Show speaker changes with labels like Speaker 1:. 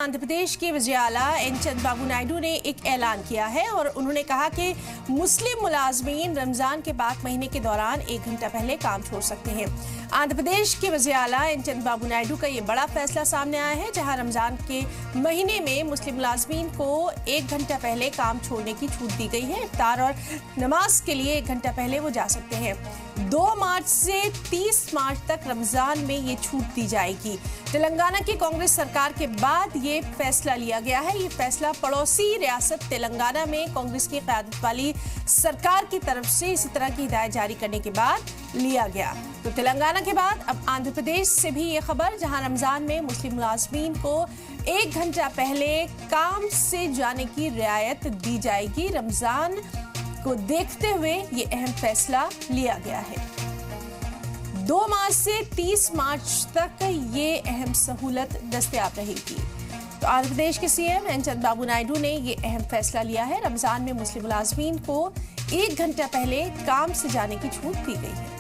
Speaker 1: आंध्र प्रदेश के वज़ीर आला एन चंद्रबाबू नायडू ने एक ऐलान किया है और उन्होंने कहा कि मुस्लिम मुलाजमीन रमजान के पाक महीने के दौरान 1 घंटा पहले काम छोड़ सकते हैं। आंध्र प्रदेश के वज़ीर आला एन चंद्रबाबू नायडू का ये बड़ा फैसला सामने आया है, जहां रमजान के महीने में मुस्लिम मुलाजमीन को 1 घंटा पहले काम छोड़ने की छूट दी गई है। इफ्तार और नमाज के लिए 1 घंटा पहले वो जा सकते हैं। 2 मार्च से 30 मार्च तक रमजान में ये छूट दी जाएगी। तेलंगाना की कांग्रेस सरकार के बाद ये फैसला लिया गया है। ये फैसला पड़ोसी रियासत तेलंगाना में कांग्रेस की क़यादत वाली सरकार की तरफ से इसी तरह की हिदायत जारी करने के बाद लिया गया। तो तेलंगाना के बाद अब आंध्र प्रदेश से भी ये खबर, जहां रमजान में मुस्लिम मुलाजमीन को 1 घंटा पहले काम से जाने की रियायत दी जाएगी। रमजान को देखते हुए ये अहम फैसला लिया गया है। 2 मार्च से 30 मार्च तक ये अहम सहूलत दस्तयाब रहेगी। तो आंध्र प्रदेश के सीएम एन चंद्रबाबू नायडू ने ये अहम फैसला लिया है। रमजान में मुस्लिम मुलाजमीन को 1 घंटा पहले काम से जाने की छूट दी गई है।